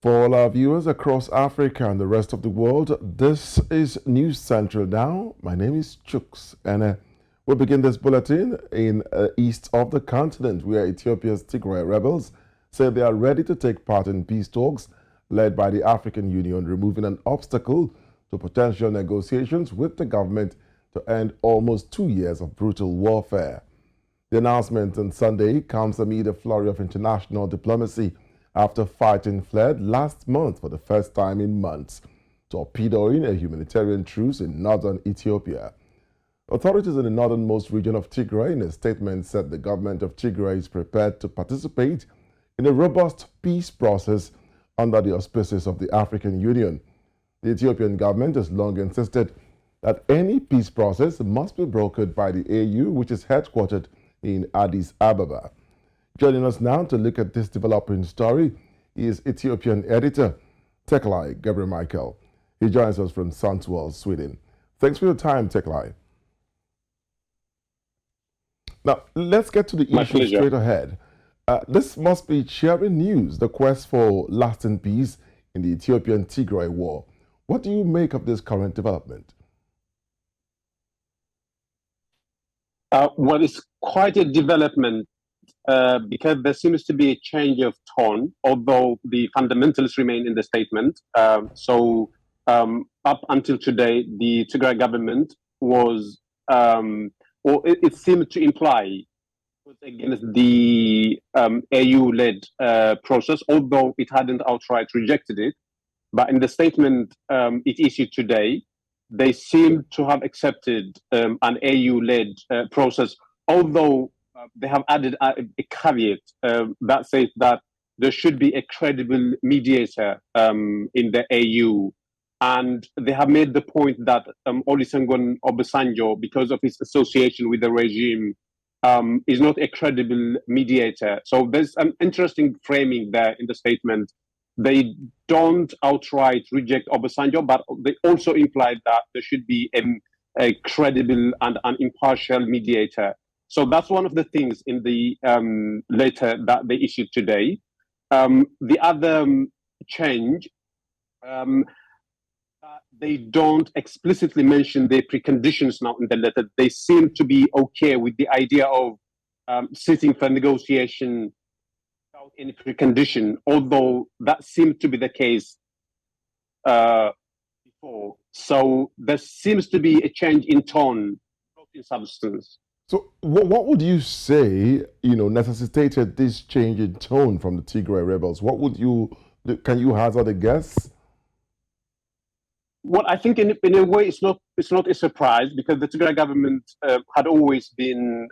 For all our viewers across Africa and the rest of the world, this is News Central now. My name is Chooks, and we'll begin this bulletin in east of the continent, where Ethiopia's Tigray rebels say they are ready to take part in peace talks led by the African Union, removing an obstacle to potential negotiations with the government to end almost 2 years of brutal warfare. The announcement on Sunday comes amid a flurry of international diplomacy after fighting fled last month for the first time in months, torpedoing a humanitarian truce in northern Ethiopia. Authorities in the northernmost region of Tigray in a statement said the government of Tigray is prepared to participate in a robust peace process under the auspices of the African Union. The Ethiopian government has long insisted that any peace process must be brokered by the AU, which is headquartered in Addis Ababa. Joining us now to look at this developing story is Ethiopian Editor Teklai Gebremicheal. He joins us from Sundsvall, Sweden. Thanks for your time, Teklai. Now, let's get to the issue straight ahead. This must be cheering news, the quest for lasting peace in the Ethiopian Tigray war. What do you make of this current development? Well, it's quite a development because there seems to be a change of tone, although the fundamentals remain in the statement. Up until today, the Tigray government was, or it seemed to imply, was against the AU-led process, although it hadn't outright rejected it. But in the statement it issued today, they seem to have accepted an AU-led process, although they have added a caveat that says that there should be a credible mediator in the AU. And they have made the point that Olusegun Obasanjo, because of his association with the regime, is not a credible mediator. So there's an interesting framing there in the statement. They don't outright reject Obasanjo, but they also implied that there should be a credible and an impartial mediator. So that's one of the things in the letter that they issued today. The other change, they don't explicitly mention the preconditions now in the letter. They seem to be okay with the idea of sitting for negotiation without any precondition, although that seemed to be the case before. So there seems to be a change in tone, not in substance. So what would you say, necessitated this change in tone from the Tigray rebels? What would can you hazard a guess? Well, I think in a way it's not a surprise, because the Tigray government had always been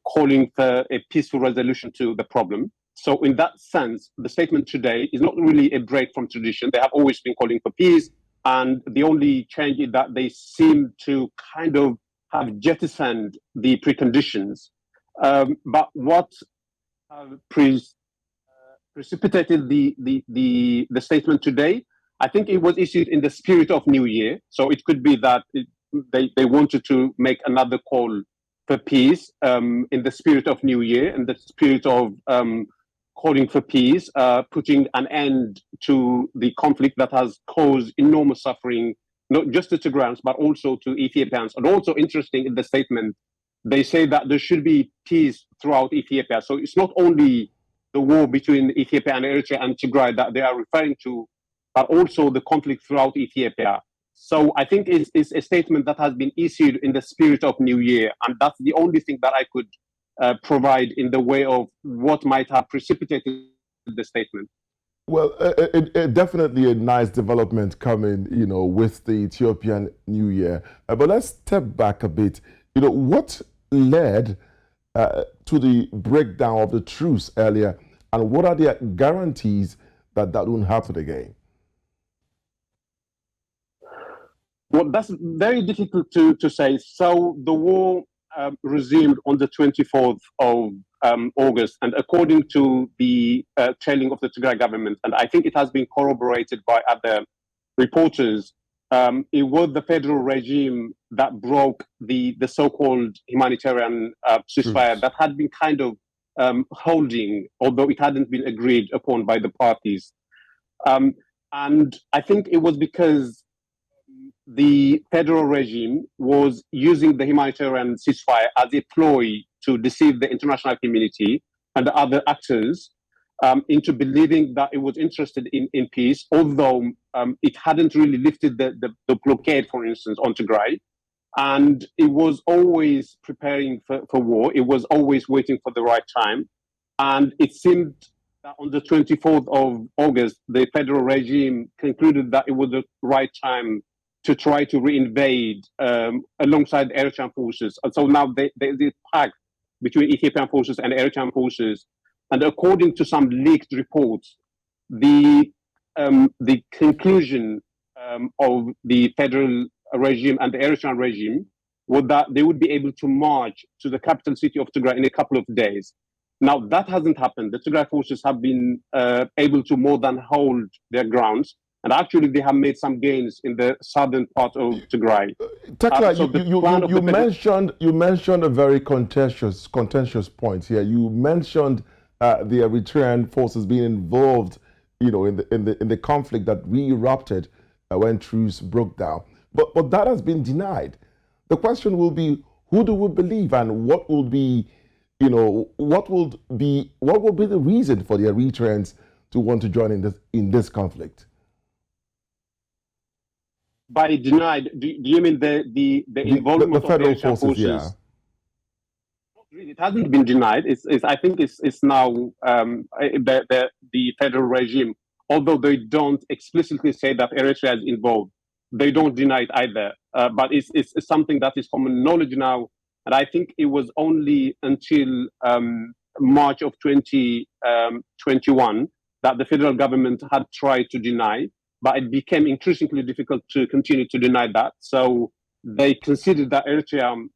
calling for a peaceful resolution to the problem. So in that sense, the statement today is not really a break from tradition. They have always been calling for peace, and the only change is that they seem to kind of have jettisoned the preconditions. But what precipitated the statement today, I think it was issued in the spirit of New Year. So it could be that they wanted to make another call for peace in the spirit of New Year, in the spirit of calling for peace, putting an end to the conflict that has caused enormous suffering, not just to Tigrayans, but also to Ethiopians. And also interesting in the statement, they say that there should be peace throughout Ethiopia. So it's not only the war between Ethiopia and Eritrea and Tigray that they are referring to, but also the conflict throughout Ethiopia. So I think it's a statement that has been issued in the spirit of New Year, and that's the only thing that I could provide in the way of what might have precipitated the statement. Well, definitely a nice development coming, with the Ethiopian New Year. But let's step back a bit. What led to the breakdown of the truce earlier, and what are the guarantees that won't happen again? Well, that's very difficult to say. So the war resumed on the 24th of August, and according to the telling of the Tigray government, and I think it has been corroborated by other reporters, it was the federal regime that broke the so-called humanitarian ceasefire that had been kind of holding, although it hadn't been agreed upon by the parties. And I think it was because the federal regime was using the humanitarian ceasefire as a ploy to deceive the international community and the other actors into believing that it was interested in peace, although it hadn't really lifted the blockade, for instance, on Tigray. And it was always preparing for war. It was always waiting for the right time. And it seemed that on the 24th of August, the federal regime concluded that it was the right time to try to reinvade alongside Eritrean forces. And so now they pact between Ethiopian forces and Eritrean forces. And according to some leaked reports, the conclusion of the federal regime and the Eritrean regime was that they would be able to march to the capital city of Tigray in a couple of days. Now, that hasn't happened. The Tigray forces have been able to more than hold their grounds. And actually, they have made some gains in the southern part of Tigray. Teklai, you mentioned a very contentious point here. You mentioned the Eritrean forces being involved, in the conflict that re-erupted when truce broke down. But that has been denied. The question will be, who do we believe, and what will be, what will be the reason for the Eritreans to want to join in this conflict? By denied, do you mean the involvement the federal of the forces? Yeah. It hasn't been denied. I think it's now the federal regime, although they don't explicitly say that Eritrea is involved, they don't deny it either. But it's something that is common knowledge now. And I think it was only until March of 2021 that the federal government had tried to deny, but it became increasingly difficult to continue to deny that. So they considered that Eritrea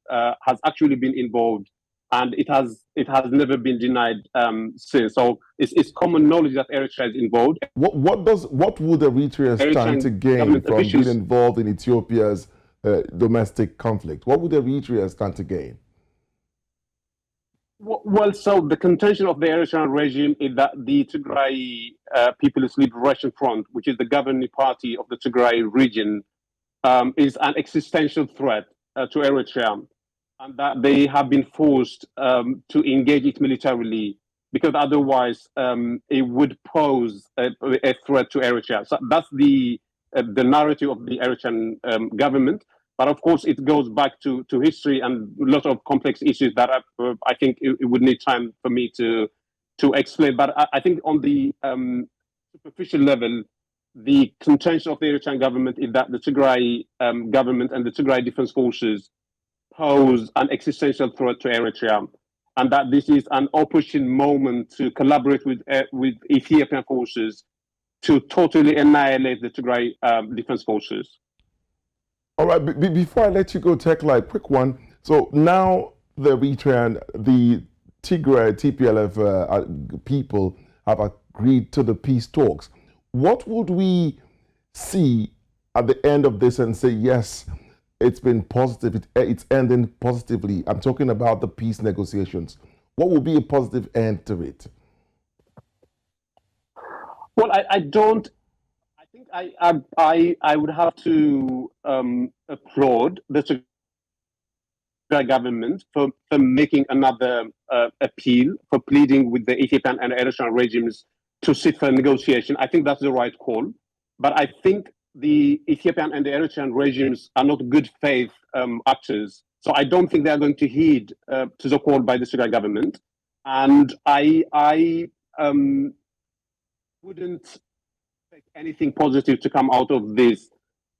has actually been involved, and it has never been denied since. So it's common knowledge that Eritrea is involved. What would Eritrea stand to gain from being involved in Ethiopia's domestic conflict? What would Eritrea stand to gain? Well, so the contention of the Eritrean regime is that the Tigray People's Liberation Front, which is the governing party of the Tigray region, is an existential threat to Eritrea, and that they have been forced to engage it militarily, because otherwise it would pose a threat to Eritrea. So that's the narrative of the Eritrean government. But of course, it goes back to history and a lot of complex issues that I think it would need time for me to explain. But I think on the superficial level, the contention of the Eritrean government is that the Tigray government and the Tigray Defense Forces pose an existential threat to Eritrea, and that this is an opportune moment to collaborate with Ethiopian forces to totally annihilate the Tigray Defense Forces. All right, before I let you go, Teklai, quick one. So now the Eritrean, the Tigray, TPLF people have agreed to the peace talks. What would we see at the end of this and say, yes, it's been positive, it's ending positively? I'm talking about the peace negotiations. What will be a positive end to it? Well, I don't. I would have to applaud the Tigray government for making another appeal, for pleading with the Ethiopian and Eritrean regimes to sit for negotiation. I think that's the right call. But I think the Ethiopian and the Eritrean regimes are not good faith actors. So I don't think they are going to heed to the call by the Tigray government. And I wouldn't anything positive to come out of this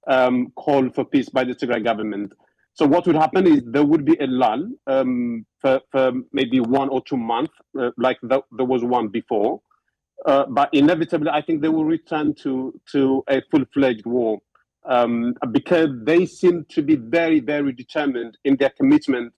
call for peace by the Tigray government. So what would happen is there would be a lull for maybe 1 or 2 months, like there was one before. But inevitably, I think they will return to a full-fledged war because they seem to be very, very determined in their commitment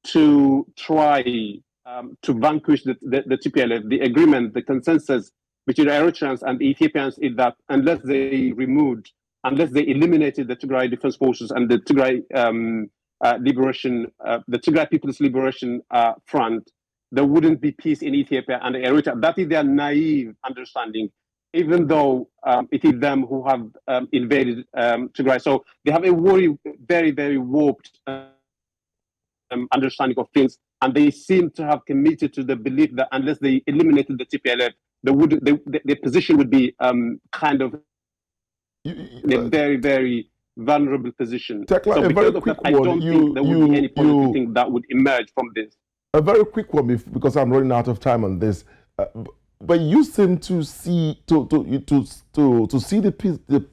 to try to vanquish the TPLF. The agreement, the consensus between the Eritreans and the Ethiopians is that unless they eliminated the Tigray Defense Forces and the Tigray the Tigray People's Liberation Front, there wouldn't be peace in Ethiopia and Eritrea. That is their naive understanding, even though it is them who have invaded Tigray. So they have a very, very warped understanding of things, and they seem to have committed to the belief that unless they eliminated the TPLF, their position would be kind of in a very, very vulnerable position. Teklai, so because of that, I don't think there would be any positive thing that would emerge from this. A very quick one, because I'm running out of time on this. But you seem to see see the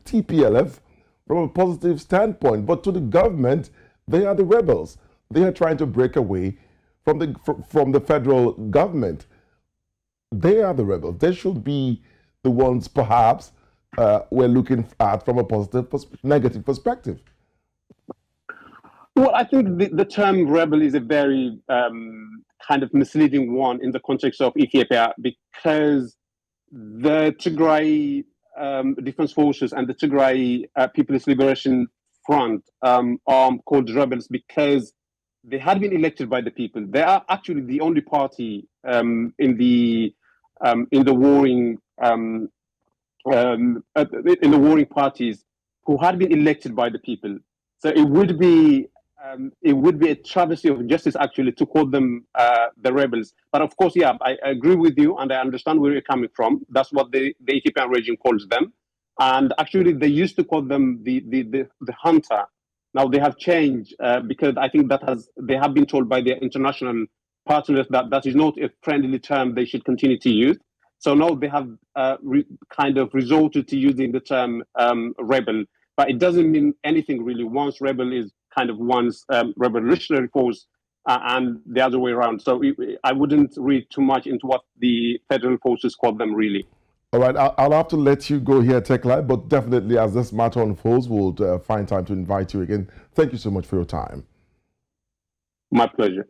TPLF from a positive standpoint. But to the government, they are the rebels. They are trying to break away from the federal government. They are the rebels. They should be the ones, perhaps, we're looking at from a negative perspective. Well, I think the term rebel is a very kind of misleading one in the context of Ethiopia, because the Tigray Defense Forces and the Tigray People's Liberation Front are called rebels because they had been elected by the people. They are actually the only party in the warring parties who had been elected by the people. So it would be a travesty of justice actually to call them the rebels. But of course, yeah, I agree with you, and I understand where you're coming from. That's what the Ethiopian regime calls them. And actually, they used to call them the hunter. Now they have changed because I think they have been told by their international partners that is not a friendly term they should continue to use. So now they have kind of resorted to using the term rebel, but it doesn't mean anything really. Once rebel is kind of one's revolutionary force and the other way around. So I wouldn't read too much into what the federal forces call them really. All right, I'll have to let you go here, Teklai, but definitely as this matter unfolds, we'll find time to invite you again. Thank you so much for your time. My pleasure.